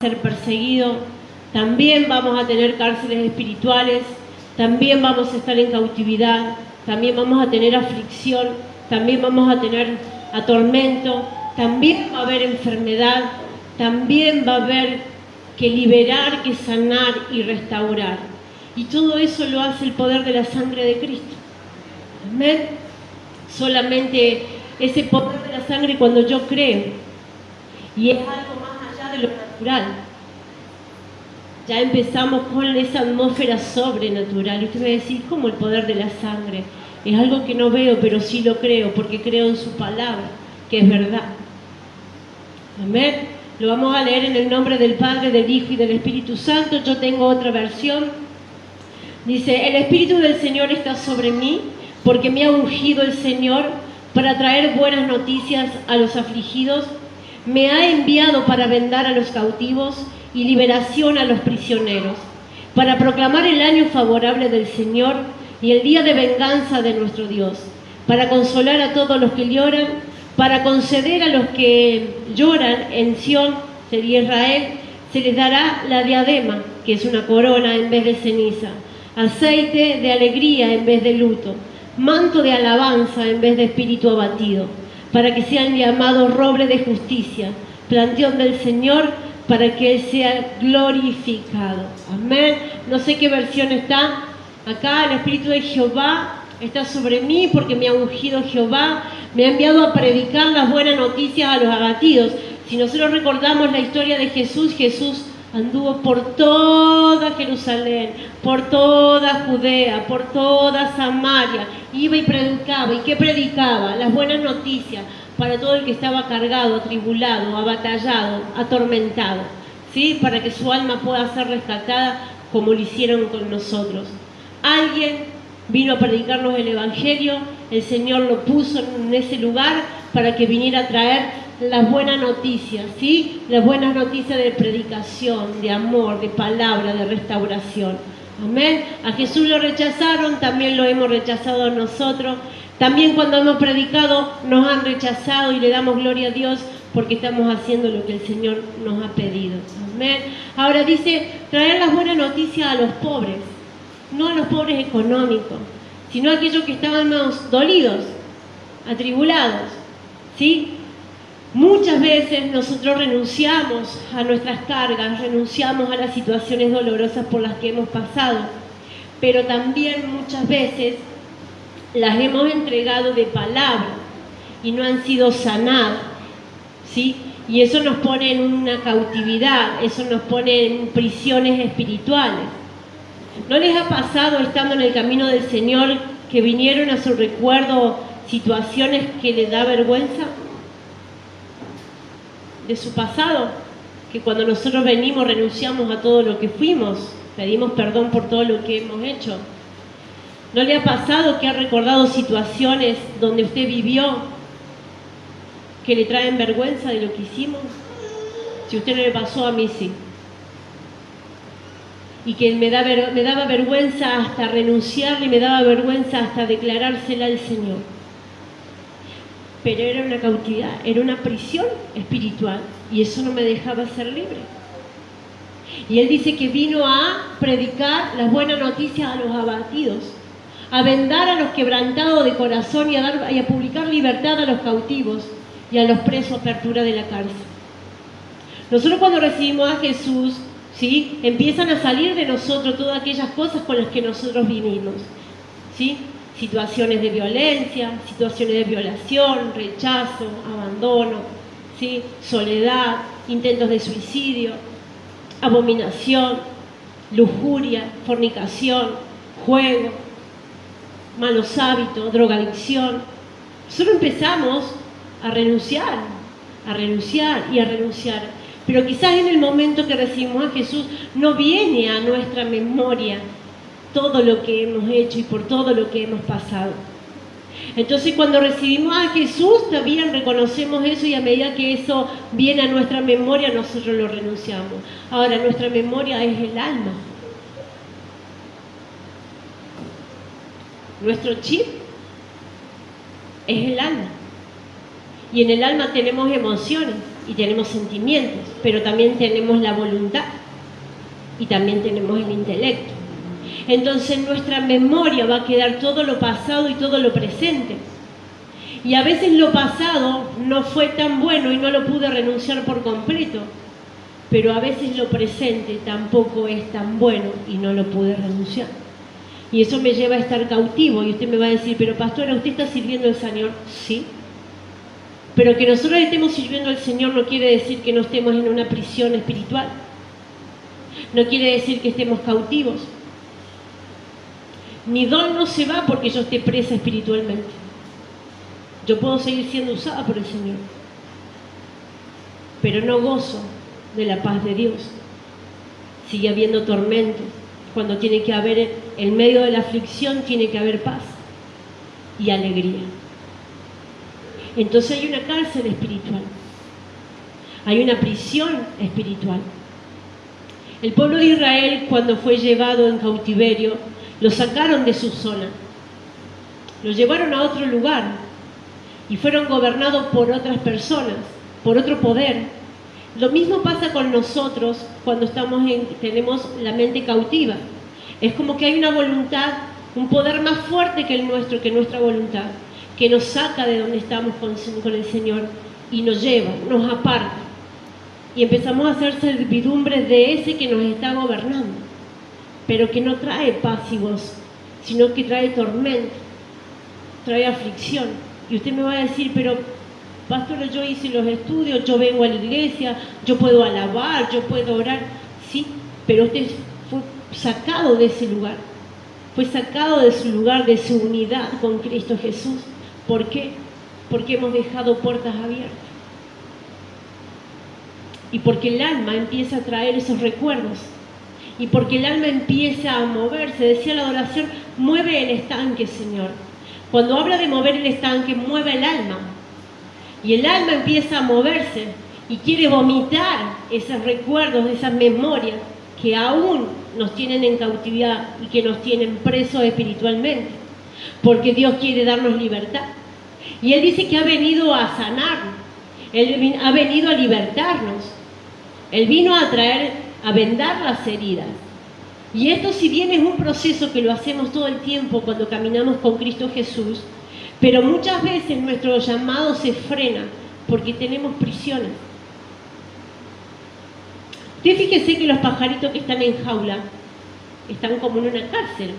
ser perseguido, también vamos a tener cárceles espirituales, también vamos a estar en cautividad, también vamos a tener aflicción, también vamos a tener atormento, también va a haber enfermedad, también va a haber que liberar, que sanar y restaurar. Y todo eso lo hace el poder de la sangre de Cristo. Amén. Solamente ese poder de la sangre cuando yo creo. Y es algo más allá de lo natural. Ya empezamos con esa atmósfera sobrenatural. Y usted me va a decir, ¿cómo el poder de la sangre? Es algo que no veo, pero sí lo creo, porque creo en su palabra, que es verdad. Amén. Lo vamos a leer en el nombre del Padre, del Hijo y del Espíritu Santo. Yo tengo otra versión. Dice, el Espíritu del Señor está sobre mí, porque me ha ungido el Señor para traer buenas noticias a los afligidos. Me ha enviado para vendar a los cautivos y liberación a los prisioneros, para proclamar el año favorable del Señor y el día de venganza de nuestro Dios, para consolar a todos los que lloran, para conceder a los que lloran en Sión, sería Israel, se les dará la diadema, que es una corona en vez de ceniza, aceite de alegría en vez de luto, manto de alabanza en vez de espíritu abatido, para que sean llamados roble de justicia, planteón del Señor, para que Él sea glorificado. Amén. No sé qué versión está acá. El Espíritu de Jehová está sobre mí porque me ha ungido Jehová, me ha enviado a predicar las buenas noticias a los abatidos. Si nosotros recordamos la historia de Jesús, Jesús anduvo por toda Jerusalén, por toda Judea, por toda Samaria, iba y predicaba. ¿Y qué predicaba? Las buenas noticias para todo el que estaba cargado, atribulado, abatallado, atormentado, ¿sí? Para que su alma pueda ser rescatada como lo hicieron con nosotros. Alguien vino a predicarnos el Evangelio, el Señor lo puso en ese lugar para que viniera a traer las buenas noticias, ¿sí? Las buenas noticias de predicación, de amor, de palabra, de restauración. Amén. A Jesús lo rechazaron, también lo hemos rechazado a nosotros. También cuando hemos predicado nos han rechazado y le damos gloria a Dios porque estamos haciendo lo que el Señor nos ha pedido. Amén. Ahora dice, traer las buenas noticias a los pobres, no a los pobres económicos, sino a aquellos que estábamos dolidos, atribulados, ¿sí? Muchas veces nosotros renunciamos a nuestras cargas, renunciamos a las situaciones dolorosas por las que hemos pasado, pero también muchas veces las hemos entregado de palabra y no han sido sanadas, ¿sí? Y eso nos pone en una cautividad, eso nos pone en prisiones espirituales. ¿No les ha pasado estando en el camino del Señor que vinieron a su recuerdo situaciones que les da vergüenza de su pasado? Que cuando nosotros venimos renunciamos a todo lo que fuimos, pedimos perdón por todo lo que hemos hecho. ¿No le ha pasado que ha recordado situaciones donde usted vivió que le traen vergüenza de lo que hicimos? Si a usted no le pasó, a mí sí. Y que me daba vergüenza hasta renunciarle, me daba vergüenza hasta declarársela al Señor. Pero era una cautividad, era una prisión espiritual y eso no me dejaba ser libre. Y Él dice que vino a predicar las buenas noticias a los abatidos, a vendar a los quebrantados de corazón y a publicar libertad a los cautivos y a los presos, apertura de la cárcel. Nosotros cuando recibimos a Jesús, ¿sí? Empiezan a salir de nosotros todas aquellas cosas con las que nosotros vivimos, ¿sí? Situaciones de violencia, situaciones de violación, rechazo, abandono, ¿sí? Soledad, intentos de suicidio, abominación, lujuria, fornicación, juego, malos hábitos, drogadicción. Nosotros empezamos a renunciar y a renunciar. Pero quizás en el momento que recibimos a Jesús no viene a nuestra memoria todo lo que hemos hecho y por todo lo que hemos pasado. Entonces cuando recibimos a Jesús también reconocemos eso y a medida que eso viene a nuestra memoria nosotros lo renunciamos. Ahora nuestra memoria es el alma. Nuestro chip es el alma. Y en el alma tenemos emociones y tenemos sentimientos, pero también tenemos la voluntad y también tenemos el intelecto. Entonces en nuestra memoria va a quedar todo lo pasado y todo lo presente. Y a veces lo pasado no fue tan bueno y no lo pude renunciar por completo, pero a veces lo presente tampoco es tan bueno y no lo pude renunciar. Y eso me lleva a estar cautivo. Y usted me va a decir, pero pastora, ¿usted está sirviendo al Señor? Sí. Pero que nosotros estemos sirviendo al Señor no quiere decir que no estemos en una prisión espiritual. No quiere decir que estemos cautivos. Mi don no se va porque yo esté presa espiritualmente. Yo puedo seguir siendo usada por el Señor, pero no gozo de la paz de Dios. Sigue habiendo tormentos. Cuando tiene que haber, en medio de la aflicción, tiene que haber paz y alegría. Entonces hay una cárcel espiritual. Hay una prisión espiritual. El pueblo de Israel, cuando fue llevado en cautiverio, lo sacaron de su zona. Lo llevaron a otro lugar y fueron gobernados por otras personas, por otro poder. Lo mismo pasa con nosotros cuando tenemos la mente cautiva. Es como que hay una voluntad, un poder más fuerte que el nuestro, que nuestra voluntad, que nos saca de donde estamos con el Señor y nos lleva, nos aparta. Y empezamos a hacer servidumbre de ese que nos está gobernando, pero que no trae paz y gozo, sino que trae tormento, trae aflicción. Y usted me va a decir, pero pastora, yo hice los estudios, yo vengo a la iglesia, yo puedo alabar, yo puedo orar. Sí, pero usted fue sacado de ese lugar. Fue sacado de su lugar, de su unidad con Cristo Jesús. ¿Por qué? Porque hemos dejado puertas abiertas. Y porque el alma empieza a traer esos recuerdos. Y porque el alma empieza a moverse. Decía la adoración, mueve el estanque, Señor. Cuando habla de mover el estanque, mueve el alma. Y el alma empieza a moverse y quiere vomitar esos recuerdos, esas memorias que aún nos tienen en cautividad y que nos tienen presos espiritualmente. Porque Dios quiere darnos libertad. Y Él dice que ha venido a sanarnos. Él ha venido a libertarnos. Él vino a traer, a vendar las heridas. Y esto, si bien es un proceso que lo hacemos todo el tiempo cuando caminamos con Cristo Jesús, pero muchas veces nuestro llamado se frena porque tenemos prisiones. Usted fíjese que los pajaritos que están en jaula están como en una cárcel.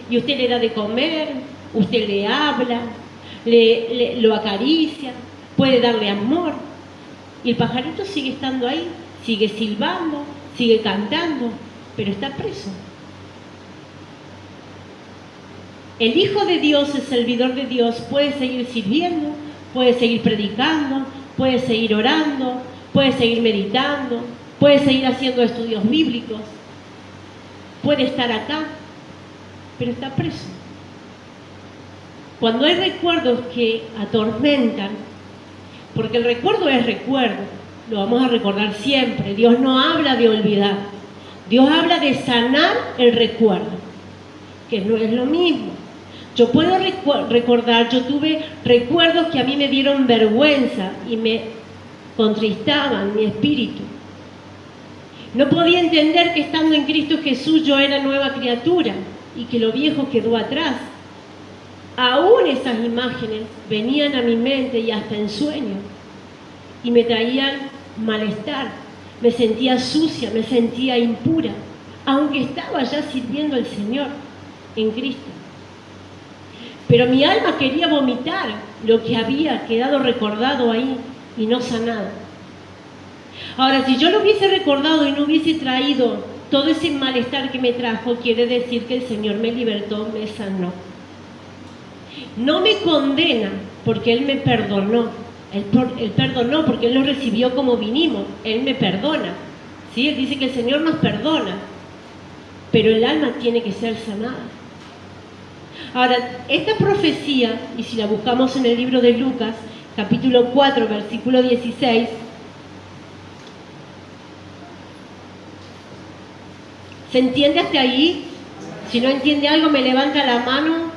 Y usted le da de comer, usted le habla, lo acaricia, puede darle amor. Y el pajarito sigue estando ahí, sigue silbando, sigue cantando, pero está preso. El Hijo de Dios, el servidor de Dios, puede seguir sirviendo, puede seguir predicando, puede seguir orando, puede seguir meditando, puede seguir haciendo estudios bíblicos, puede estar acá, pero está preso. Cuando hay recuerdos que atormentan, porque el recuerdo es recuerdo, lo vamos a recordar siempre. Dios no habla de olvidar, Dios habla de sanar el recuerdo, que no es lo mismo. Yo puedo recordar, yo tuve recuerdos que a mí me dieron vergüenza y me contristaban mi espíritu. No podía entender que estando en Cristo Jesús yo era nueva criatura y que lo viejo quedó atrás. Aún esas imágenes venían a mi mente y hasta en sueños y me traían malestar. Me sentía sucia, me sentía impura, aunque estaba ya sirviendo al Señor en Cristo. Pero mi alma quería vomitar lo que había quedado recordado ahí y no sanado. Ahora, si yo lo hubiese recordado y no hubiese traído todo ese malestar que me trajo, quiere decir que el Señor me libertó, me sanó. No me condena porque Él me perdonó. Él perdonó porque Él nos recibió como vinimos. Él me perdona. ¿Sí? Él dice que el Señor nos perdona. Pero el alma tiene que ser sanada. Ahora, esta profecía, y si la buscamos en el libro de Lucas, capítulo 4, versículo 16, ¿se entiende hasta ahí? Si no entiende algo, me levanta la mano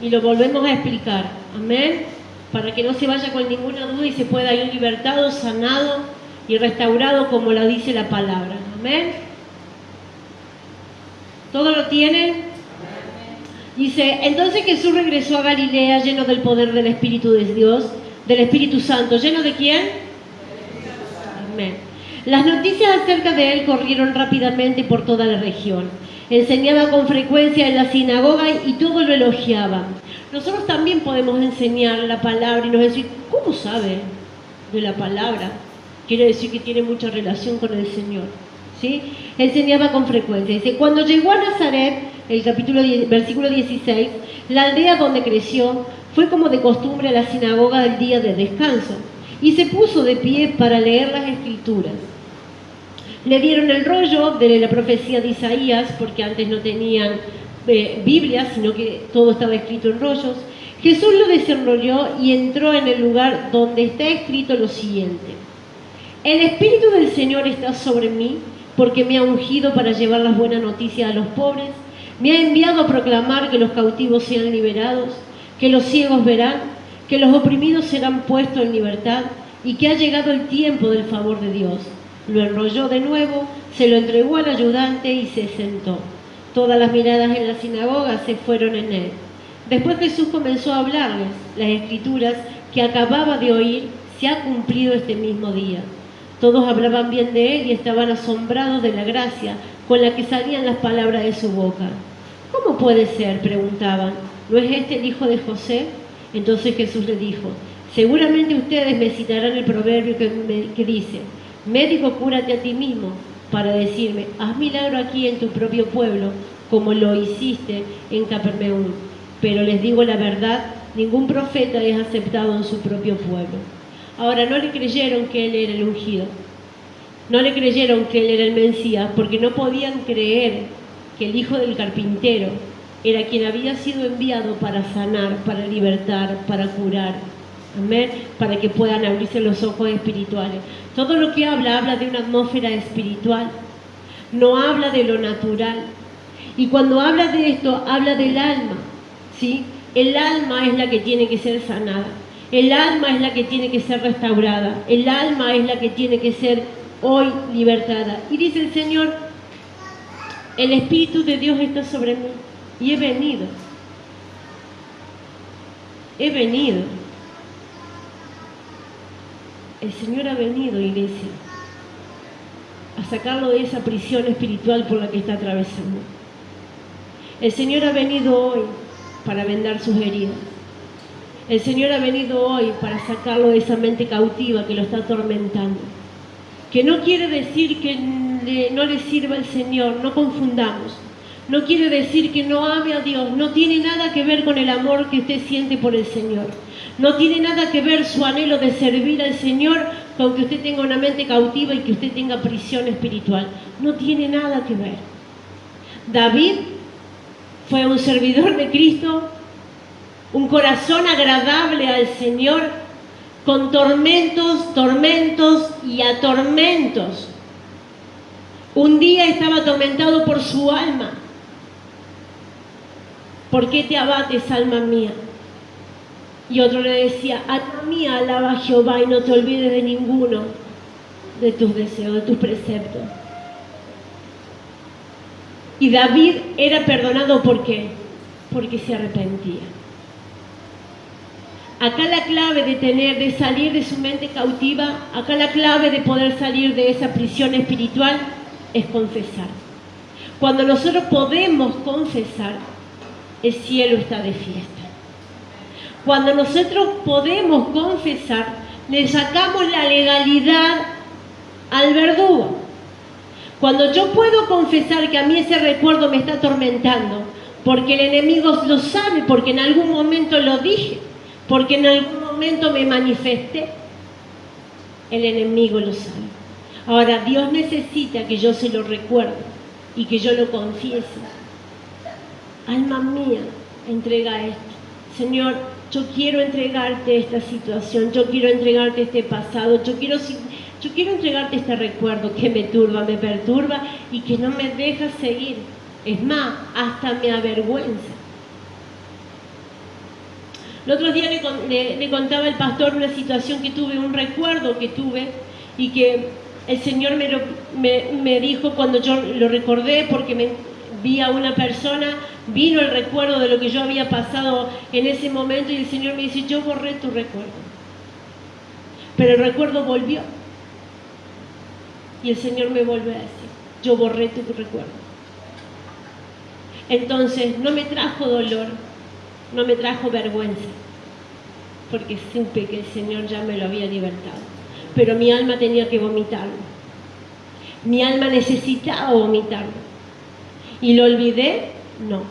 y lo volvemos a explicar. Amén. para que no se vaya con ninguna duda y se pueda ir libertado, sanado y restaurado como lo dice la palabra. Amén. ¿Todo lo tienen? Dice, entonces Jesús regresó a Galilea lleno del poder del Espíritu de Dios, del Espíritu Santo. ¿Lleno de quién? Amén. Las noticias acerca de él corrieron rápidamente por toda la región. Enseñaba con frecuencia en la sinagoga y todos lo elogiaban. Nosotros también podemos enseñar la palabra y nos decir, ¿cómo sabe de la palabra? Quiere decir que tiene mucha relación con el Señor. ¿Sí? Enseñaba con frecuencia. Dice, cuando llegó a Nazaret, el versículo 16, la aldea donde creció, fue como de costumbre a la sinagoga del día de descanso, y se puso de pie para leer las Escrituras. Le dieron el rollo de la profecía de Isaías, porque antes no tenían Biblia, sino que todo estaba escrito en rollos. Jesús lo desenrolló y entró en el lugar donde está escrito lo siguiente: el Espíritu del Señor está sobre mí, porque me ha ungido para llevar las buenas noticias a los pobres, me ha enviado a proclamar que los cautivos sean liberados, que los ciegos verán, que los oprimidos serán puestos en libertad, y que ha llegado el tiempo del favor de Dios. Lo enrolló de nuevo, se lo entregó al ayudante y se sentó. Todas las miradas en la sinagoga se fueron en él. Después Jesús comenzó a hablarles. Las Escrituras que acababa de oír se ha cumplido este mismo día. Todos hablaban bien de él y estaban asombrados de la gracia con la que salían las palabras de su boca. ¿Cómo puede ser?, preguntaban. ¿No es este el hijo de José? Entonces Jesús le dijo, seguramente ustedes me citarán el proverbio que dice, médico, cúrate a ti mismo, para decirme, haz milagro aquí en tu propio pueblo, como lo hiciste en Capernaum. Pero les digo la verdad, ningún profeta es aceptado en su propio pueblo. Ahora, no le creyeron que él era el ungido, no le creyeron que él era el Mesías, porque no podían creer que el hijo del carpintero era quien había sido enviado para sanar, para libertar, para curar. Amén, para que puedan abrirse los ojos espirituales. Todo lo que habla de una atmósfera espiritual, no habla de lo natural. Y cuando habla de esto, habla del alma, ¿sí? El alma es la que tiene que ser sanada, el alma es la que tiene que ser restaurada, el alma es la que tiene que ser hoy libertada. Y dice el Señor, el Espíritu de Dios está sobre mí y he venido. El Señor ha venido, iglesia, a sacarlo de esa prisión espiritual por la que está atravesando. El Señor ha venido hoy para vendar sus heridas. El Señor ha venido hoy para sacarlo de esa mente cautiva que lo está atormentando. Que no quiere decir que no le sirva al Señor, no confundamos. No quiere decir que no ame a Dios, no tiene nada que ver con el amor que usted siente por el Señor. No tiene nada que ver su anhelo de servir al Señor con que usted tenga una mente cautiva y que usted tenga prisión espiritual. No tiene nada que ver. David fue un servidor de Cristo, un corazón agradable al Señor, con tormentos y atormentos. Un día estaba atormentado por su alma. ¿Por qué te abates, alma mía? Y otro le decía, alma mía, alaba a Jehová y no te olvides de ninguno de tus deseos, de tus preceptos. Y David era perdonado, ¿por qué? Porque se arrepentía. Acá la clave de salir de su mente cautiva, acá la clave de poder salir de esa prisión espiritual es confesar. Cuando nosotros podemos confesar, el cielo está de fiesta. Cuando nosotros podemos confesar, le sacamos la legalidad al verdugo. Cuando yo puedo confesar que a mí ese recuerdo me está atormentando, porque el enemigo lo sabe, porque en algún momento lo dije, porque en algún momento me manifesté, el enemigo lo sabe. Ahora, Dios necesita que yo se lo recuerde y que yo lo confiese. Alma mía, entrega esto. Señor, yo quiero entregarte esta situación, yo quiero entregarte este pasado, yo quiero entregarte este recuerdo que me turba, me perturba y que no me deja seguir. Es más, hasta me avergüenza. El otro día le contaba al pastor una situación que tuve, un recuerdo que tuve, y que el Señor me dijo cuando yo lo recordé, porque vi a una persona, vino el recuerdo de lo que yo había pasado en ese momento, y el Señor me dice: yo borré tu recuerdo, pero el recuerdo volvió. Y el Señor me vuelve a decir: yo borré tu recuerdo. Entonces no me trajo dolor, no me trajo vergüenza, porque supe que el Señor ya me lo había libertado. Pero mi alma tenía que vomitarlo. Mi alma necesitaba vomitarlo. ¿Y lo olvidé? No.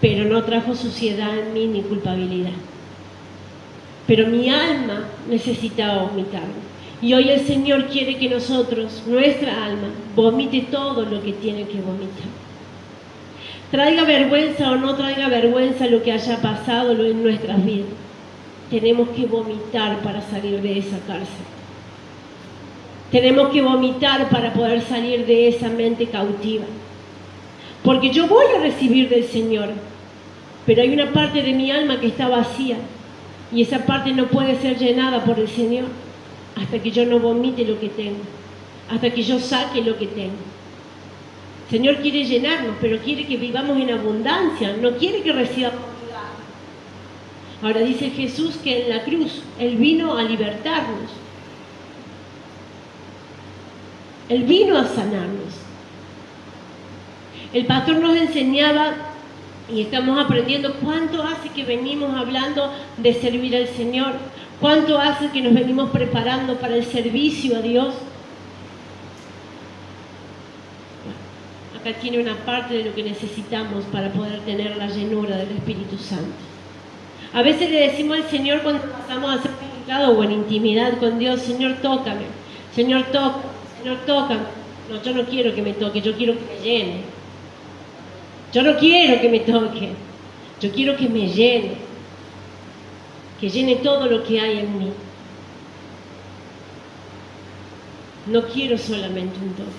Pero no trajo suciedad en mí ni culpabilidad. Pero mi alma necesitaba vomitarlo. Y hoy el Señor quiere que nosotros, nuestra alma, vomite todo lo que tiene que vomitar. Traiga vergüenza o no traiga vergüenza lo que haya pasado en nuestras vidas. Tenemos que vomitar para salir de esa cárcel. Tenemos que vomitar para poder salir de esa mente cautiva. Porque yo voy a recibir del Señor, pero hay una parte de mi alma que está vacía, y esa parte no puede ser llenada por el Señor hasta que yo no vomite lo que tengo, hasta que yo saque lo que tengo. El Señor quiere llenarnos, pero quiere que vivamos en abundancia, no quiere que recibamos. Ahora dice Jesús que en la cruz Él vino a libertarnos. Él vino a sanarnos. El pastor nos enseñaba, y estamos aprendiendo, cuánto hace que venimos hablando de servir al Señor, cuánto hace que nos venimos preparando para el servicio a Dios. Acá tiene una parte de lo que necesitamos para poder tener la llenura del Espíritu Santo. A veces le decimos al Señor cuando pasamos a ser pecado o en intimidad con Dios: Señor, tócame, Señor, tócame, Señor, tócame. No, yo no quiero que me toque, yo quiero que me llene. Yo no quiero que me toque, yo quiero que me llene, que llene todo lo que hay en mí. No quiero solamente un toque.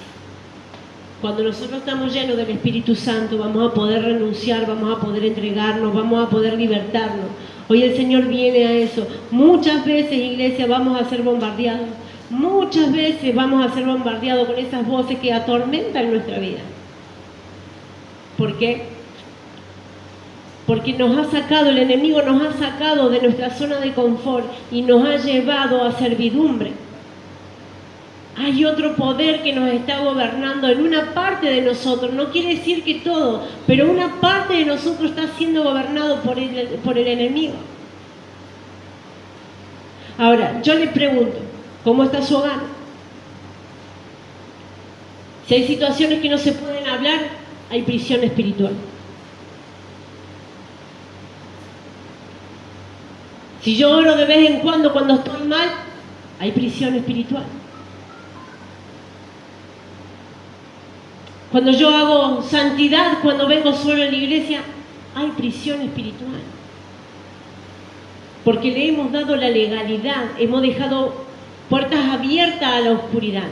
Cuando nosotros estamos llenos del Espíritu Santo, vamos a poder renunciar, vamos a poder entregarnos, vamos a poder libertarnos. Hoy el Señor viene a eso. Muchas veces, iglesia, vamos a ser bombardeados. Muchas veces vamos a ser bombardeados con esas voces que atormentan nuestra vida. ¿Por qué? Porque nos ha sacado, el enemigo nos ha sacado de nuestra zona de confort y nos ha llevado a servidumbre. Hay otro poder que nos está gobernando en una parte de nosotros. No quiere decir que todo, pero una parte de nosotros está siendo gobernado por el enemigo. Ahora, yo le pregunto, ¿cómo está su hogar? Si hay situaciones que no se pueden hablar, hay prisión espiritual. Si yo oro de vez en cuando estoy mal, hay prisión espiritual. Cuando yo hago santidad, cuando vengo solo a la iglesia, hay prisión espiritual. Porque le hemos dado la legalidad, hemos dejado puertas abiertas a la oscuridad.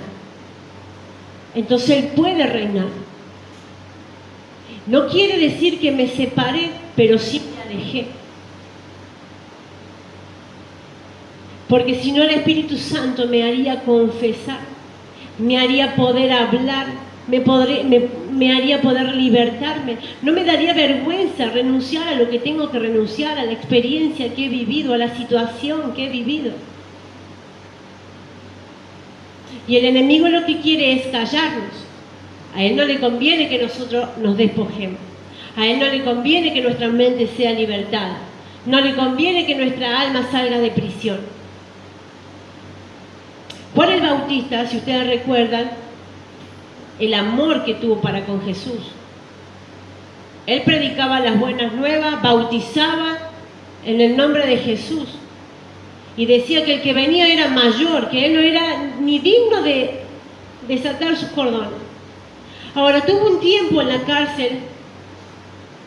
Entonces Él puede reinar. No quiere decir que me separé, pero sí me alejé. Porque si no, el Espíritu Santo me haría confesar, me haría poder hablar, me haría poder libertarme. No me daría vergüenza renunciar a lo que tengo que renunciar, a la experiencia que he vivido, a la situación que he vivido. Y el enemigo lo que quiere es callarnos. A él no le conviene que nosotros nos despojemos. A él no le conviene que nuestra mente sea libertada. No le conviene que nuestra alma salga de prisión. Juan el Bautista, si ustedes recuerdan, el amor que tuvo para con Jesús. Él predicaba las buenas nuevas, bautizaba en el nombre de Jesús. Y decía que el que venía era mayor, que él no era ni digno de desatar sus cordones. Ahora, tuvo un tiempo en la cárcel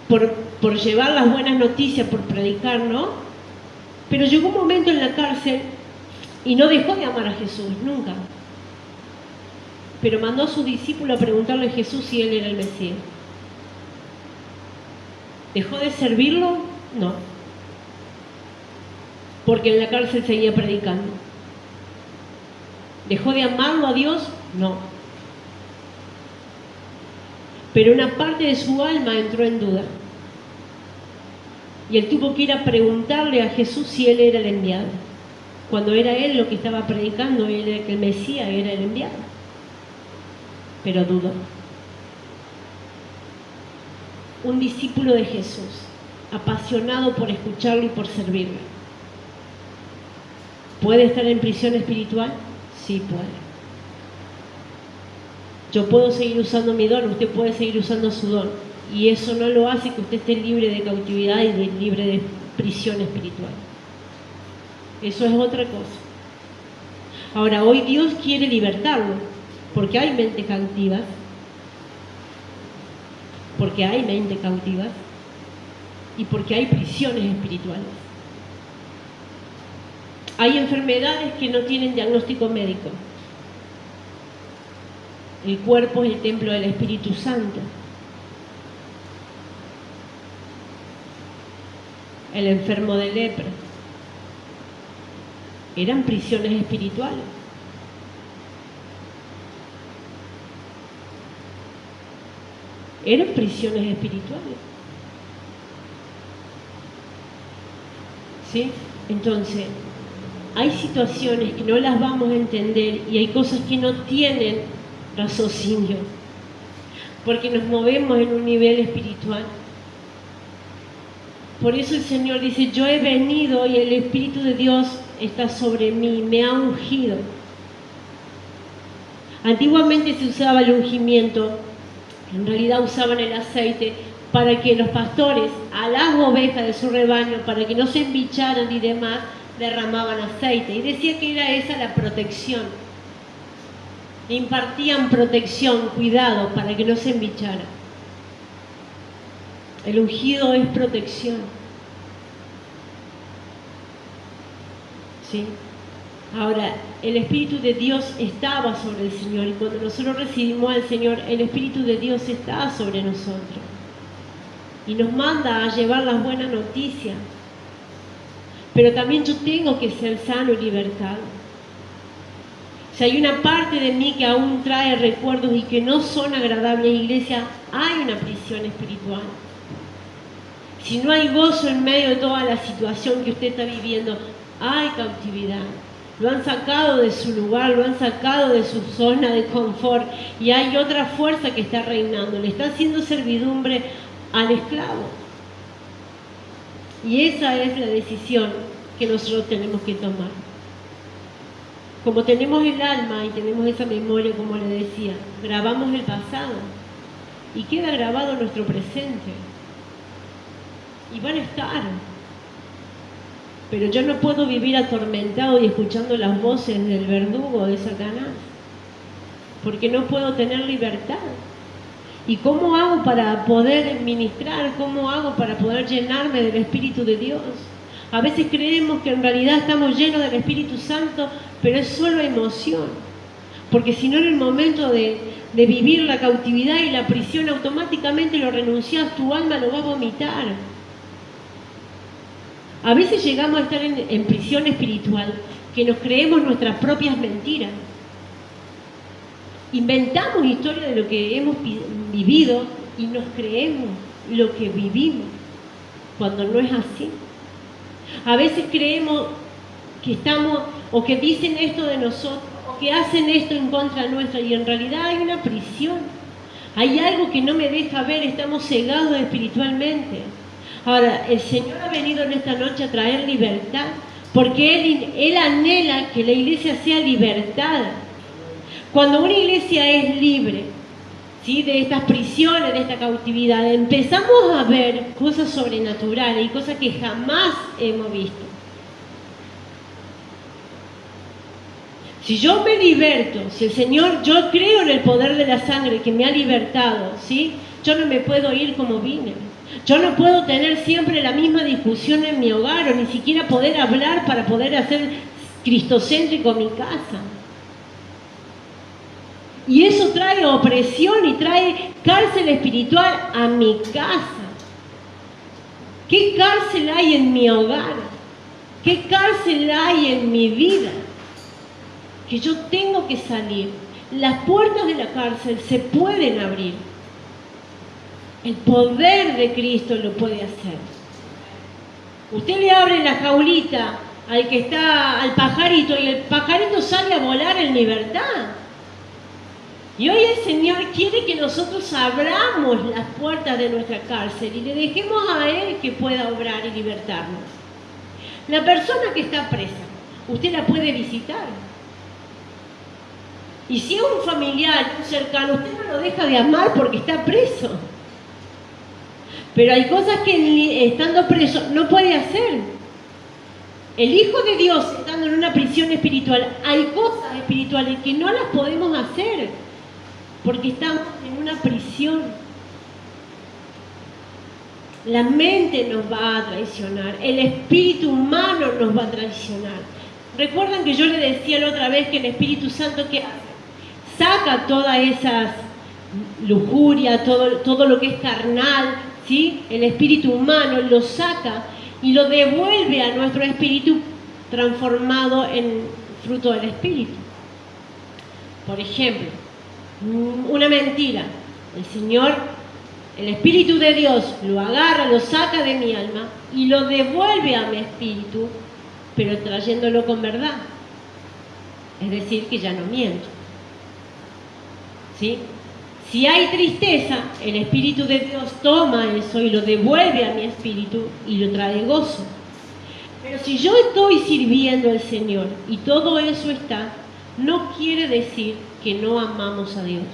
por llevar las buenas noticias, por predicar, ¿no? Pero llegó un momento en la cárcel y no dejó de amar a Jesús, nunca. Pero mandó a su discípulo a preguntarle a Jesús si él era el Mesías. ¿Dejó de servirlo? No. porque en la cárcel seguía predicando. ¿Dejó de amarlo a Dios? No. Pero una parte de su alma entró en duda. Y él tuvo que ir a preguntarle a Jesús si él era el enviado. Cuando era él lo que estaba predicando, era que el Mesías era el enviado. Pero dudó. Un discípulo de Jesús, apasionado por escucharlo y por servirle. ¿Puede estar en prisión espiritual? Sí puede. Yo puedo seguir usando mi don, usted puede seguir usando su don. Y eso no lo hace que usted esté libre de cautividad y libre de prisión espiritual. Eso es otra cosa. Ahora, hoy Dios quiere libertarlo, porque hay mentes cautivas. Porque hay mentes cautivas y porque hay prisiones espirituales. Hay enfermedades que no tienen diagnóstico médico. El cuerpo es el templo del Espíritu Santo. El enfermo de lepra. Eran prisiones espirituales. Eran prisiones espirituales. ¿Sí? Entonces, hay situaciones que no las vamos a entender y hay cosas que no tienen raciocinio, porque nos movemos en un nivel espiritual. Por eso el Señor dice, yo he venido y el Espíritu de Dios está sobre mí, me ha ungido. Antiguamente se usaba el ungimiento, en realidad usaban el aceite para que los pastores a las ovejas de su rebaño, para que no se embicharan y demás, derramaban aceite. Y decía que era esa la protección. Impartían protección, cuidado, para que no se embichara. El ungido es protección. ¿Sí? Ahora, el Espíritu de Dios estaba sobre el Señor y cuando nosotros recibimos al Señor, el Espíritu de Dios está sobre nosotros y nos manda a llevar las buenas noticias. Pero también yo tengo que ser sano y libertado. Si hay una parte de mí que aún trae recuerdos y que no son agradables, iglesia, hay una prisión espiritual. Si no hay gozo en medio de toda la situación que usted está viviendo, hay cautividad. Lo han sacado de su lugar, lo han sacado de su zona de confort y hay otra fuerza que está reinando, le está haciendo servidumbre al esclavo. Y esa es la decisión que nosotros tenemos que tomar. Como tenemos el alma y tenemos esa memoria, como le decía, grabamos el pasado y queda grabado nuestro presente. Y van a estar. Pero yo no puedo vivir atormentado y escuchando las voces del verdugo de Satanás, porque no puedo tener libertad. ¿Y cómo hago para poder ministrar? ¿Cómo hago para poder llenarme del Espíritu de Dios? A veces creemos que en realidad estamos llenos del Espíritu Santo, pero es solo emoción. Porque si no, en el momento de vivir la cautividad y la prisión, automáticamente lo renuncias, tu alma lo va a vomitar. A veces llegamos a estar en prisión espiritual, que nos creemos nuestras propias mentiras. Inventamos historias de lo que hemos vivido y nos creemos lo que vivimos, cuando no es así. A veces creemos que estamos, o que dicen esto de nosotros, o que hacen esto en contra nuestra, y en realidad hay una prisión. Hay algo que no me deja ver, estamos cegados espiritualmente. Ahora, el Señor ha venido en esta noche a traer libertad, porque Él anhela que la iglesia sea libertada. Cuando una iglesia es libre, ¿sí?, de estas prisiones, de esta cautividad, empezamos a ver cosas sobrenaturales y cosas que jamás hemos visto. Si yo me liberto, si el Señor, yo creo en el poder de la sangre que me ha libertado, ¿sí?, yo no me puedo ir como vine. Yo no puedo tener siempre la misma discusión en mi hogar o ni siquiera poder hablar para poder hacer cristocéntrico mi casa. Y eso trae opresión y trae cárcel espiritual a mi casa. ¿Qué cárcel hay en mi hogar? ¿Qué cárcel hay en mi vida que yo tengo que salir? Las puertas de la cárcel se pueden abrir. El poder de Cristo lo puede hacer. Usted le abre la jaulita al pajarito y el pajarito sale a volar en libertad. Y hoy el Señor quiere que nosotros abramos las puertas de nuestra cárcel y le dejemos a Él que pueda obrar y libertarnos. La persona que está presa, usted la puede visitar. Y si es un familiar, un cercano, usted no lo deja de amar porque está preso. Pero hay cosas que estando preso no puede hacer. El Hijo de Dios, estando en una prisión espiritual, hay cosas espirituales que no las podemos hacer porque estamos en una prisión. La mente nos va a traicionar, el espíritu humano nos va a traicionar. Recuerdan que yo le decía la otra vez que el Espíritu Santo, ¿qué hace? Saca todas esas lujurias, todo lo que es carnal, ¿sí? El espíritu humano lo saca y lo devuelve a nuestro espíritu transformado en fruto del Espíritu. Por ejemplo, una mentira. El Señor, el Espíritu de Dios, lo agarra, lo saca de mi alma y lo devuelve a mi espíritu, pero trayéndolo con verdad. Es decir, que ya no miento. ¿Sí? Si hay tristeza, el Espíritu de Dios toma eso y lo devuelve a mi espíritu y lo trae gozo. Pero si yo estoy sirviendo al Señor y todo eso está, no quiere decir que no amamos a Dios.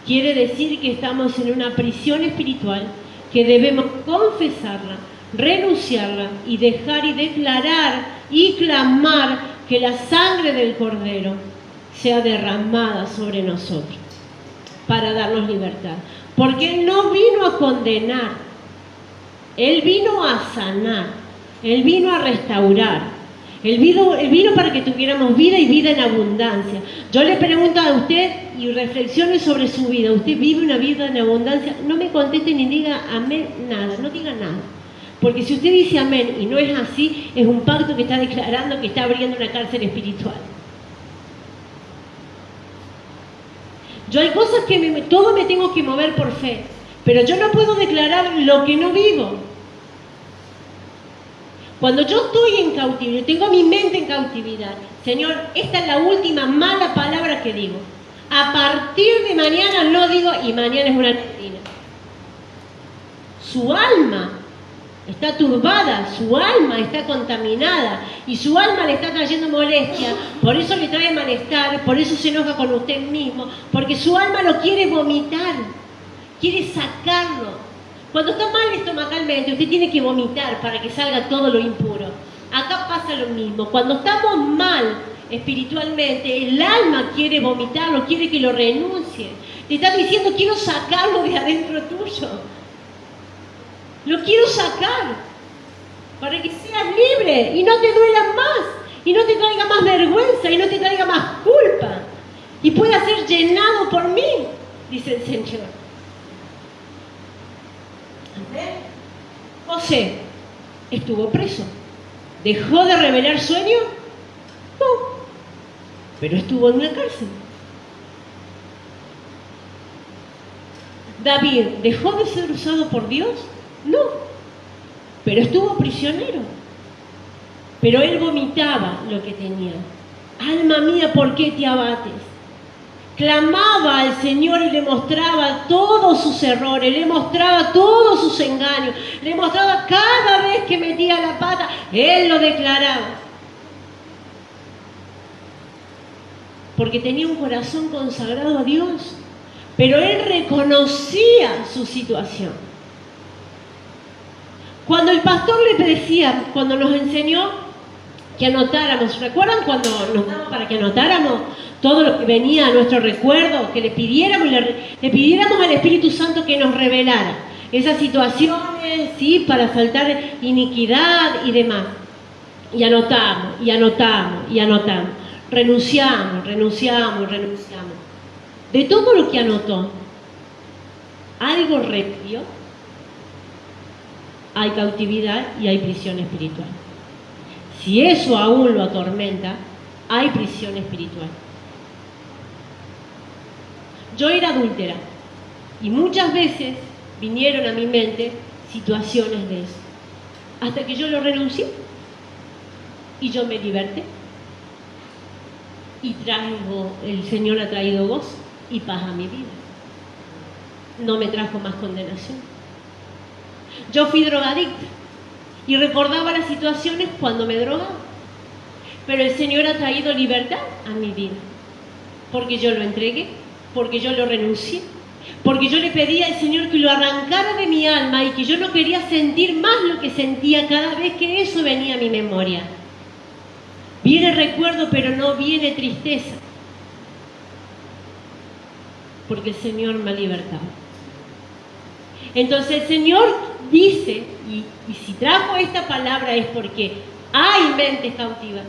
Quiere decir que estamos en una prisión espiritual que debemos confesarla, renunciarla y dejar y declarar y clamar que la sangre del Cordero sea derramada sobre nosotros para darnos libertad. Porque Él no vino a condenar, Él vino a sanar, Él vino a restaurar, Él vino para que tuviéramos vida y vida en abundancia. Yo le pregunto a usted y reflexione sobre su vida. ¿Usted vive una vida en abundancia? No me conteste ni diga amén, nada, no diga nada. Porque si usted dice amén y no es así, es un pacto que está declarando que está abriendo una cárcel espiritual. Yo hay cosas que todo me tengo que mover por fe, pero yo no puedo declarar lo que no vivo. Cuando yo estoy en cautividad, tengo mi mente en cautividad, Señor, esta es la última mala palabra que digo. A partir de mañana no digo, y mañana es una mentira. Su alma está turbada, su alma está contaminada y su alma le está trayendo molestia, por eso le trae malestar, por eso se enoja con usted mismo, porque su alma lo quiere vomitar, quiere sacarlo. Cuando está mal estomacalmente, usted tiene que vomitar para que salga todo lo impuro. Acá pasa lo mismo, cuando estamos mal espiritualmente, el alma quiere vomitarlo, quiere que lo renuncie. Te está diciendo, quiero sacarlo de adentro tuyo. Lo quiero sacar para que seas libre y no te duela más y no te traiga más vergüenza y no te traiga más culpa y pueda ser llenado por mí, dice el Señor. José estuvo preso. ¿Dejó de revelar sueños? No, pero estuvo en una cárcel. David dejó de ser usado por Dios. No, pero estuvo prisionero. Pero él vomitaba lo que tenía. Alma mía, ¿por qué te abates? Clamaba al Señor y le mostraba todos sus errores, le mostraba todos sus engaños, le mostraba cada vez que metía la pata, él lo declaraba. Porque tenía un corazón consagrado a Dios, pero él reconocía su situación. Cuando el pastor le decía, cuando nos enseñó que anotáramos, ¿recuerdan cuando nos daba para que anotáramos todo lo que venía a nuestro recuerdo? Que le pidiéramos al Espíritu Santo que nos revelara esas situaciones, ¿sí? Para saltar iniquidad y demás. Y anotamos, y anotamos, y anotamos. Renunciamos. De todo lo que anotó, algo repitió. Hay cautividad y hay prisión espiritual. si eso aún lo atormenta, hay prisión espiritual. Yo era adúltera y muchas veces vinieron a mi mente situaciones de eso, hasta que yo lo renuncié y yo me liberté. Y el Señor ha traído gozo y paz a mi vida. No me trajo más condenación. Yo fui drogadicta y recordaba las situaciones cuando me drogaba. Pero el Señor ha traído libertad a mi vida. Porque yo lo entregué, porque yo lo renuncié, porque yo le pedí al Señor que lo arrancara de mi alma y que yo no quería sentir más lo que sentía cada vez que eso venía a mi memoria. Viene recuerdo, pero no viene tristeza. Porque el Señor me ha libertado. Entonces el Señor dice, y si trajo esta palabra es porque hay mentes cautivas,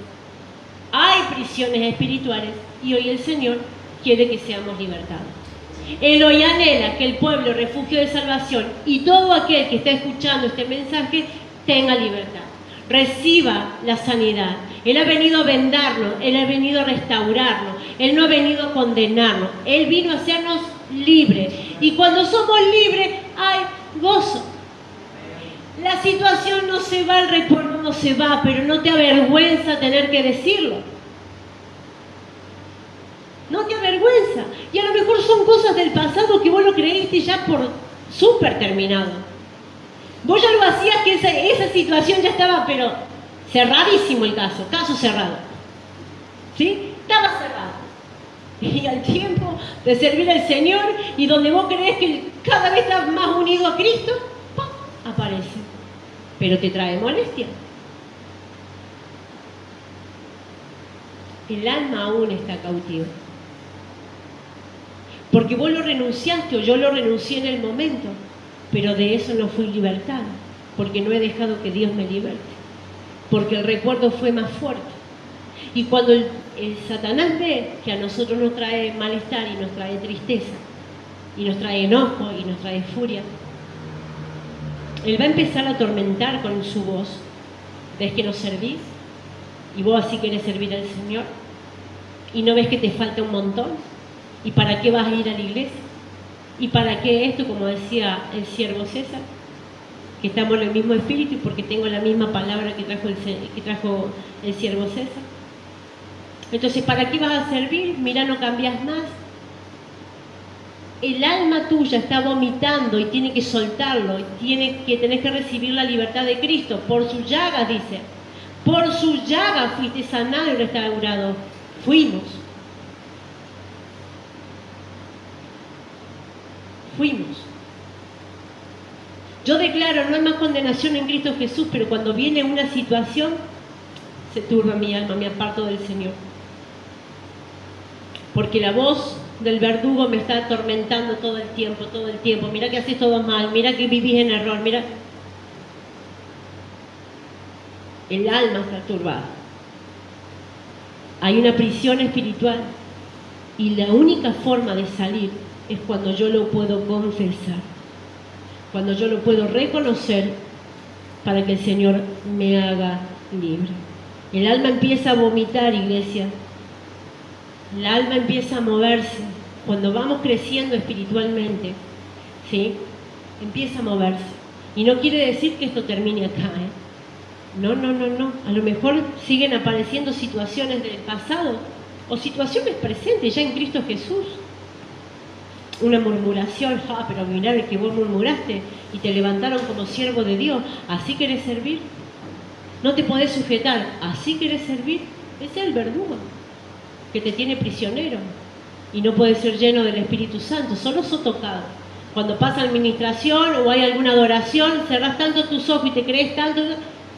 hay prisiones espirituales, y hoy el Señor quiere que seamos libertados. Él hoy anhela que el pueblo, refugio de salvación, y todo aquel que está escuchando este mensaje tenga libertad, reciba la sanidad. Él ha venido a vendarnos, Él ha venido a restaurarnos, Él no ha venido a condenarnos, Él vino a hacernos libres. Y cuando somos libres hay gozo. La situación no se va, el recuerdo no se va, pero no te avergüenza tener que decirlo. No te avergüenza. Y a lo mejor son cosas del pasado que vos lo creíste ya por súper terminado. Vos ya lo hacías que esa situación ya estaba, pero cerradísimo el caso cerrado. ¿Sí? Estaba cerrado. Y al tiempo de servir al Señor y donde vos creés que cada vez estás más unido a Cristo, ¡pum!, aparece. Pero te trae molestia. El alma aún está cautiva. Porque vos lo renunciaste o yo lo renuncié en el momento, pero de eso no fui libertada, porque no he dejado que Dios me liberte, porque el recuerdo fue más fuerte. Y cuando el Satanás ve que a nosotros nos trae malestar y nos trae tristeza, y nos trae enojo y nos trae furia, él va a empezar a atormentar con su voz. ¿Ves que no servís? Y vos así querés servir al Señor, y no ves que te falta un montón. ¿Y para qué vas a ir a la iglesia? ¿Y para qué esto? Como decía el siervo César, que estamos en el mismo espíritu y porque tengo la misma palabra que trajo el siervo César. Entonces, ¿para qué vas a servir? Mira, no cambias más. El alma tuya está vomitando y tiene que soltarlo, y tenés que recibir la libertad de Cristo. Por sus llagas, dice. Por sus llagas fuiste sanado y restaurado. Fuimos. Yo declaro, no hay más condenación en Cristo Jesús, pero cuando viene una situación, se turba mi alma, me aparto del Señor. Porque la voz del verdugo me está atormentando todo el tiempo. Mira que haces todo mal, mira que vivís en error, mira. El alma está turbada. Hay una prisión espiritual y la única forma de salir es cuando yo lo puedo confesar, cuando yo lo puedo reconocer para que el Señor me haga libre. El alma empieza a vomitar, iglesia. El alma empieza a moverse. Cuando vamos creciendo espiritualmente, ¿sí?, empieza a moverse. Y no quiere decir que esto termine acá, No. A lo mejor siguen apareciendo situaciones del pasado o situaciones presentes ya en Cristo Jesús. Una murmuración, pero mirá que vos murmuraste y te levantaron como siervo de Dios. ¿Así querés servir? No te podés sujetar. ¿Así querés servir? Ese es el verdugo que te tiene prisionero y no puedes ser lleno del Espíritu Santo. Solo sos tocado. Cuando pasa administración o hay alguna adoración, cerrás tanto tus ojos y te crees tanto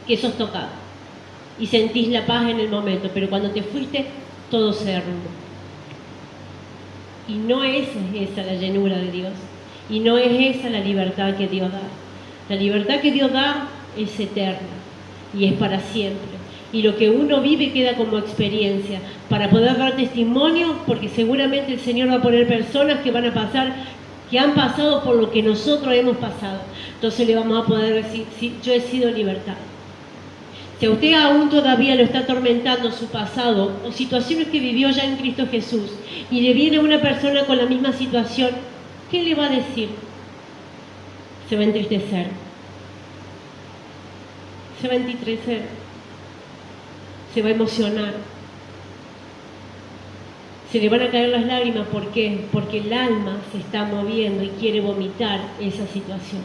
que sos tocado y sentís la paz en el momento, pero cuando te fuiste todo se derrumbó. Y no es esa la llenura de Dios, y no es esa la libertad que Dios da. La libertad que Dios da es eterna y es para siempre, y lo que uno vive queda como experiencia para poder dar testimonio, porque seguramente el Señor va a poner personas que van a pasar, que han pasado por lo que nosotros hemos pasado. Entonces le vamos a poder decir, sí, yo he sido libertado. Si a usted aún todavía lo está atormentando su pasado o situaciones que vivió ya en Cristo Jesús y le viene una persona con la misma situación, ¿qué le va a decir? Se va a entristecer. Se va a entristecer. Se va a emocionar. Se le van a caer las lágrimas. ¿Por qué? Porque el alma se está moviendo y quiere vomitar esa situación.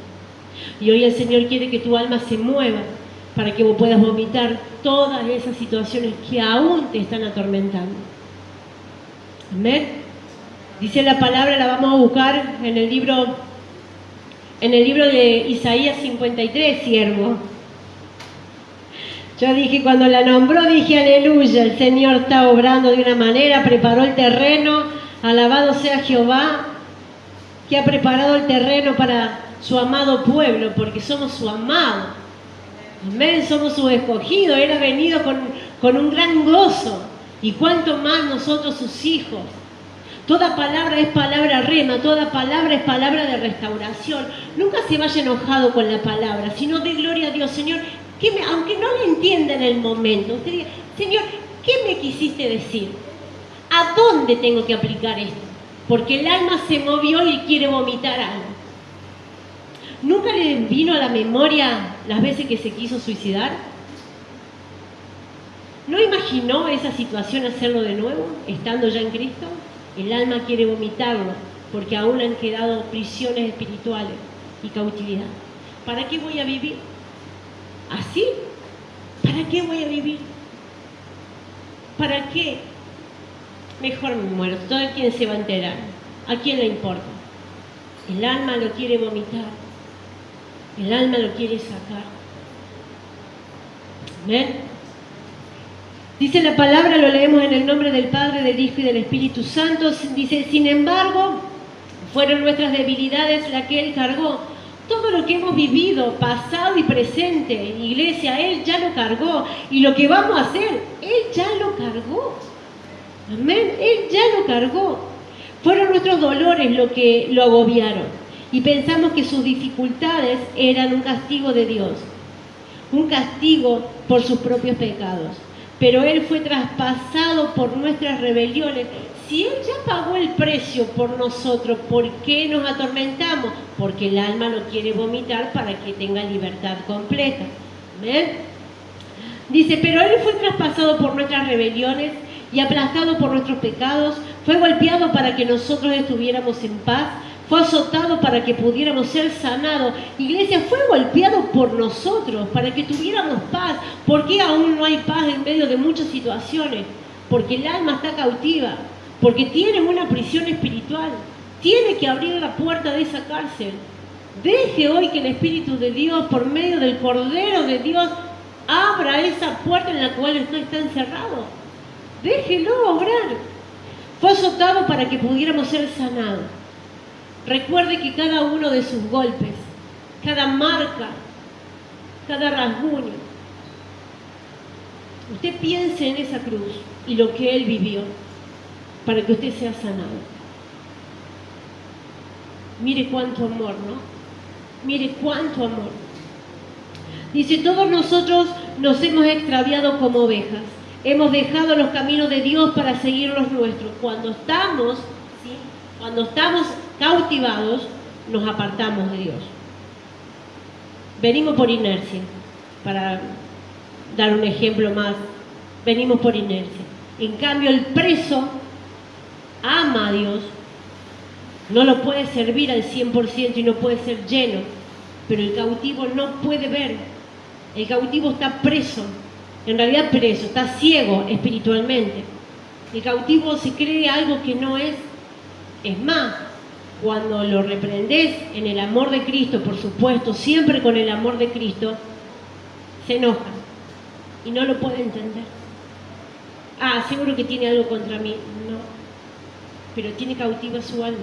Y hoy el Señor quiere que tu alma se mueva para que vos puedas vomitar todas esas situaciones que aún te están atormentando. Amén. Dice la palabra, la vamos a buscar en el libro de Isaías 53, siervo. Yo dije, cuando la nombró, dije, aleluya, el Señor está obrando de una manera, preparó el terreno, alabado sea Jehová, que ha preparado el terreno para su amado pueblo, porque somos su amado. Amén, somos sus escogidos. Él ha venido con un gran gozo, y cuanto más nosotros sus hijos. Toda palabra es palabra rema, toda palabra es palabra de restauración. Nunca se vaya enojado con la palabra, sino de gloria a Dios. Señor, aunque no le entienda en el momento, usted diga, Señor, ¿qué me quisiste decir? ¿A dónde tengo que aplicar esto? Porque el alma se movió y quiere vomitar algo. ¿Nunca le vino a la memoria las veces que se quiso suicidar? ¿No imaginó esa situación hacerlo de nuevo, estando ya en Cristo? El alma quiere vomitarlo, porque aún han quedado prisiones espirituales y cautividad. ¿Para qué voy a vivir? ¿Así? ¿Para qué voy a vivir? ¿Para qué? Mejor me muero. Todo quien se va a enterar. ¿A quién le importa? El alma lo quiere vomitar. El alma lo quiere sacar. ¿Ven? Dice la palabra, lo leemos en el nombre del Padre, del Hijo y del Espíritu Santo. Dice, sin embargo, fueron nuestras debilidades las que Él cargó. Todo lo que hemos vivido, pasado y presente, iglesia, Él ya lo cargó. Y lo que vamos a hacer, Él ya lo cargó. Amén, Él ya lo cargó. Fueron nuestros dolores lo que lo agobiaron. Y pensamos que sus dificultades eran un castigo de Dios. Un castigo por sus propios pecados. Pero Él fue traspasado por nuestras rebeliones. Si Él ya pagó el precio por nosotros, ¿por qué nos atormentamos? Porque el alma lo quiere vomitar para que tenga libertad completa. ¿Ven? Dice, pero Él fue traspasado por nuestras rebeliones y aplastado por nuestros pecados. Fue golpeado para que nosotros estuviéramos en paz. Fue azotado para que pudiéramos ser sanados. Iglesia, fue golpeado por nosotros para que tuviéramos paz. ¿Por qué aún no hay paz en medio de muchas situaciones? Porque el alma está cautiva. Porque tiene una prisión espiritual. Tiene que abrir la puerta de esa cárcel. Deje hoy que el Espíritu de Dios, por medio del Cordero de Dios, abra esa puerta en la cual usted está encerrado. Déjelo obrar. Fue azotado para que pudiéramos ser sanados. Recuerde que cada uno de sus golpes, cada marca, cada rasguño, usted piense en esa cruz y lo que Él vivió para que usted sea sanado. Mire cuánto amor, ¿no? Mire cuánto amor. Dice, todos nosotros nos hemos extraviado como ovejas. Hemos dejado los caminos de Dios para seguir los nuestros. Cuando estamos cautivados, nos apartamos de Dios. Venimos por inercia, para dar un ejemplo más, venimos por inercia. En cambio, el preso ama a Dios, no lo puede servir al 100% y no puede ser lleno, pero el cautivo no puede ver. El cautivo está preso, en realidad preso, está ciego espiritualmente. El cautivo se cree algo que no es. Es más, cuando lo reprendes en el amor de Cristo, por supuesto, siempre con el amor de Cristo, se enoja y no lo puede entender. Ah, seguro que tiene algo contra mí. No, pero tiene cautiva su alma.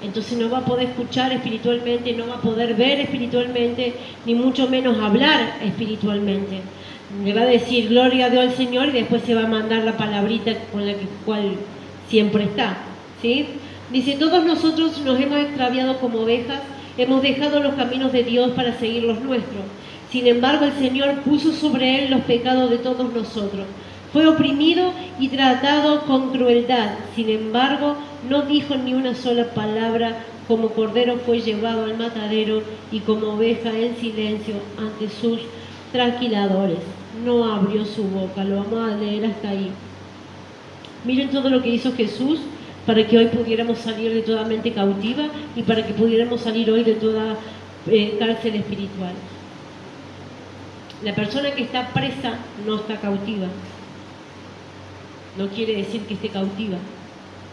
Entonces no va a poder escuchar espiritualmente, no va a poder ver espiritualmente, ni mucho menos hablar espiritualmente. Le va a decir gloria a Dios al Señor y después se va a mandar la palabrita con la cual siempre está, ¿sí? Dice, todos nosotros nos hemos extraviado como ovejas, hemos dejado los caminos de Dios para seguir los nuestros. Sin embargo, el Señor puso sobre él los pecados de todos nosotros. Fue oprimido y tratado con crueldad. Sin embargo, no dijo ni una sola palabra. Como cordero fue llevado al matadero y como oveja en silencio ante sus trasquiladores. No abrió su boca. Lo vamos a leer hasta ahí. Miren todo lo que hizo Jesús para que hoy pudiéramos salir de toda mente cautiva y para que pudiéramos salir hoy de toda cárcel espiritual. La persona que está presa no está cautiva. No quiere decir que esté cautiva.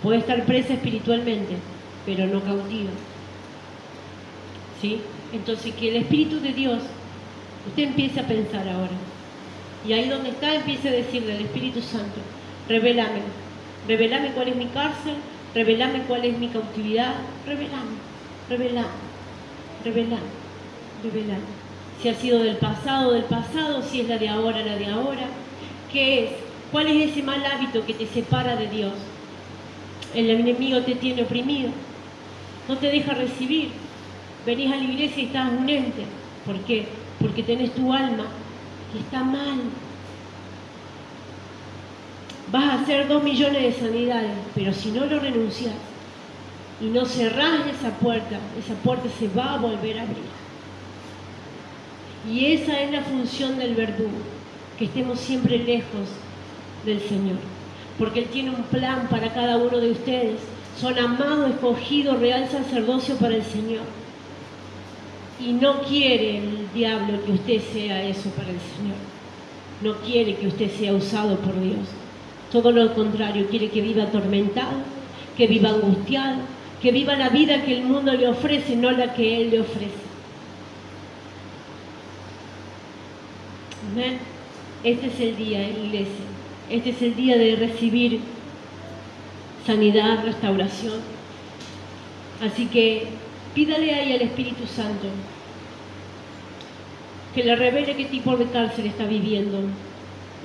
Puede estar presa espiritualmente, pero no cautiva. ¿Sí? Entonces, que el Espíritu de Dios, usted empiece a pensar ahora. Y ahí donde está, empiece a decirle al Espíritu Santo, revélame. Revelame cuál es mi cárcel, revelame cuál es mi cautividad, revelame. Si ha sido del pasado, si es la de ahora. ¿Qué es? ¿Cuál es ese mal hábito que te separa de Dios? El enemigo te tiene oprimido, no te deja recibir. Venís a la iglesia y estás un ente. ¿Por qué? Porque tenés tu alma que está mal. Vas a hacer 2 millones de sanidades, pero si no lo renuncias y no cerrás esa puerta se va a volver a abrir. Y esa es la función del verdugo, que estemos siempre lejos del Señor, porque Él tiene un plan para cada uno de ustedes. Son amados, escogidos, real sacerdocio para el Señor. Y no quiere el diablo que usted sea eso para el Señor. No quiere que usted sea usado por Dios. Todo lo contrario, quiere que viva atormentado, que viva angustiado, que viva la vida que el mundo le ofrece, no la que Él le ofrece. Amén. Este es el día, iglesia. Este es el día de recibir sanidad, restauración. Así que pídale ahí al Espíritu Santo que le revele qué tipo de cárcel está viviendo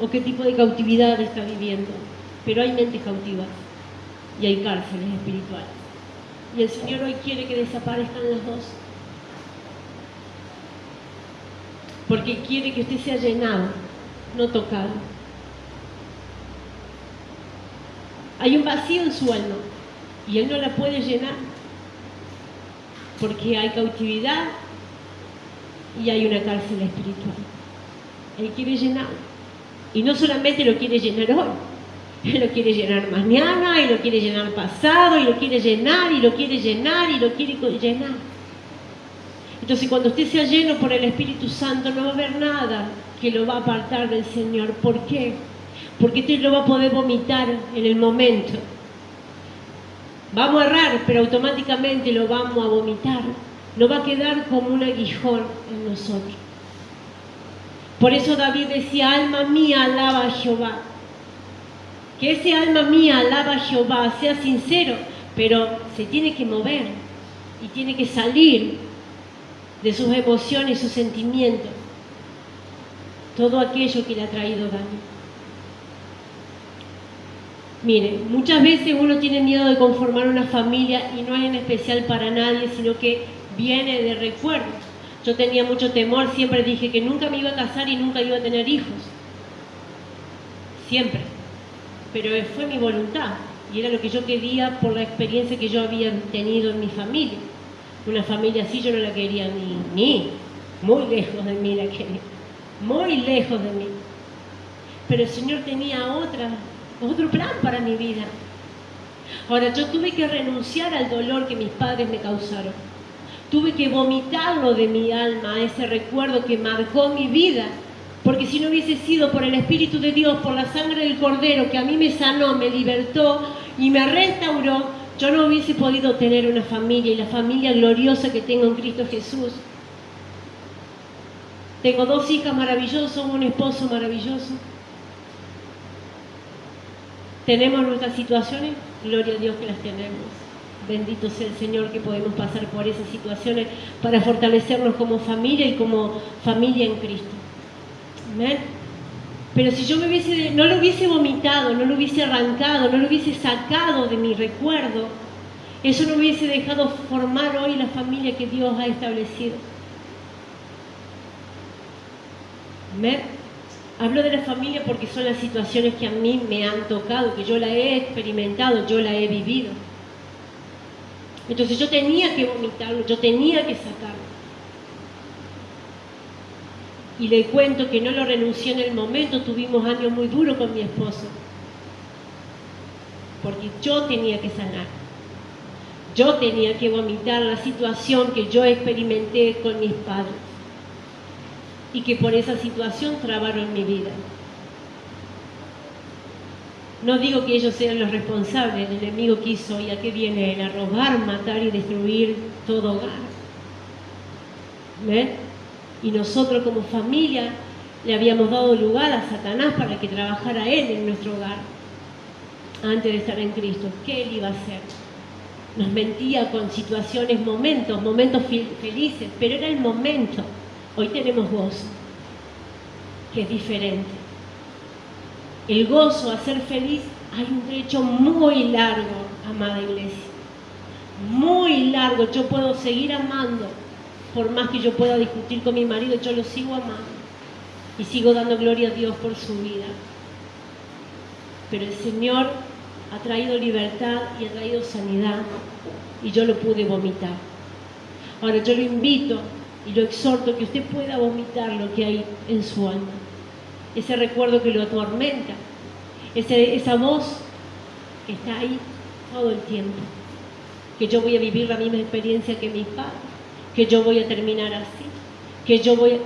o qué tipo de cautividad está viviendo. Pero hay mentes cautivas y hay cárceles espirituales. Y el Señor hoy quiere que desaparezcan las dos. Porque quiere que usted sea llenado, no tocado. Hay un vacío en su alma y Él no la puede llenar. Porque hay cautividad y hay una cárcel espiritual. Él quiere llenar. Y no solamente lo quiere llenar hoy, Él lo quiere llenar mañana, y lo quiere llenar pasado, y lo quiere llenar, y lo quiere llenar, y lo quiere llenar. Entonces, cuando usted sea lleno por el Espíritu Santo, no va a haber nada que lo va a apartar del Señor. ¿Por qué? Porque usted lo va a poder vomitar en el momento. Vamos a errar, pero automáticamente lo vamos a vomitar. No va a quedar como un aguijón en nosotros. Por eso David decía, alma mía, alaba a Jehová. Que ese alma mía alaba a Jehová, sea sincero, pero se tiene que mover y tiene que salir de sus emociones, sus sentimientos, todo aquello que le ha traído daño. Mire, muchas veces uno tiene miedo de conformar una familia y no es en especial para nadie, sino que viene de recuerdos. Yo tenía mucho temor, siempre dije que nunca me iba a casar y nunca iba a tener hijos. Siempre. Pero fue mi voluntad y era lo que yo quería por la experiencia que yo había tenido en mi familia. Una familia así yo no la quería ni muy lejos de mí la quería, muy lejos de mí. Pero el Señor tenía otro plan para mi vida. Ahora, yo tuve que renunciar al dolor que mis padres me causaron. Tuve que vomitarlo de mi alma, ese recuerdo que marcó mi vida. Porque si no hubiese sido por el Espíritu de Dios, por la sangre del Cordero, que a mí me sanó, me libertó y me restauró, yo no hubiese podido tener una familia y la familia gloriosa que tengo en Cristo Jesús. Tengo 2 hijas maravillosas, un esposo maravilloso. ¿Tenemos nuestras situaciones? Gloria a Dios que las tenemos. Bendito sea el Señor que podemos pasar por esas situaciones para fortalecernos como familia y como familia en Cristo. Amén. Pero si yo no lo hubiese vomitado, no lo hubiese arrancado, no lo hubiese sacado de mi recuerdo, eso no hubiese dejado formar hoy la familia que Dios ha establecido. Amén. Hablo de la familia porque son las situaciones que a mí me han tocado, que yo la he experimentado, yo la he vivido. Entonces yo tenía que vomitarlo, yo tenía que sacarlo. Y le cuento que no lo renuncié en el momento, tuvimos años muy duros con mi esposo. Porque yo tenía que sanar. Yo tenía que vomitar la situación que yo experimenté con mis padres. Y que por esa situación trabaron mi vida. No digo que ellos sean los responsables, el enemigo quiso, ¿y a qué viene él? A robar, matar y destruir todo hogar. ¿Ven? Y nosotros como familia le habíamos dado lugar a Satanás para que trabajara él en nuestro hogar. Antes de estar en Cristo, ¿qué él iba a hacer? Nos mentía con situaciones, momentos felices, pero era el momento. Hoy tenemos gozo, que es diferente. El gozo a ser feliz, hay un trecho muy largo, amada iglesia. Muy largo. Yo puedo seguir amando, por más que yo pueda discutir con mi marido, yo lo sigo amando. Y sigo dando gloria a Dios por su vida. Pero el Señor ha traído libertad y ha traído sanidad. Y yo lo pude vomitar. Ahora yo lo invito y lo exhorto que usted pueda vomitar lo que hay en su alma. Ese recuerdo que lo atormenta, esa voz que está ahí todo el tiempo, que yo voy a vivir la misma experiencia que mis padres, que yo voy a terminar así, que yo voy a...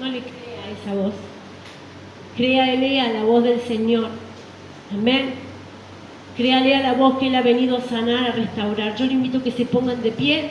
No le crea a esa voz, créale a la voz del Señor, amén, créale a la voz que Él ha venido a sanar, a restaurar. Yo le invito a que se pongan de pie.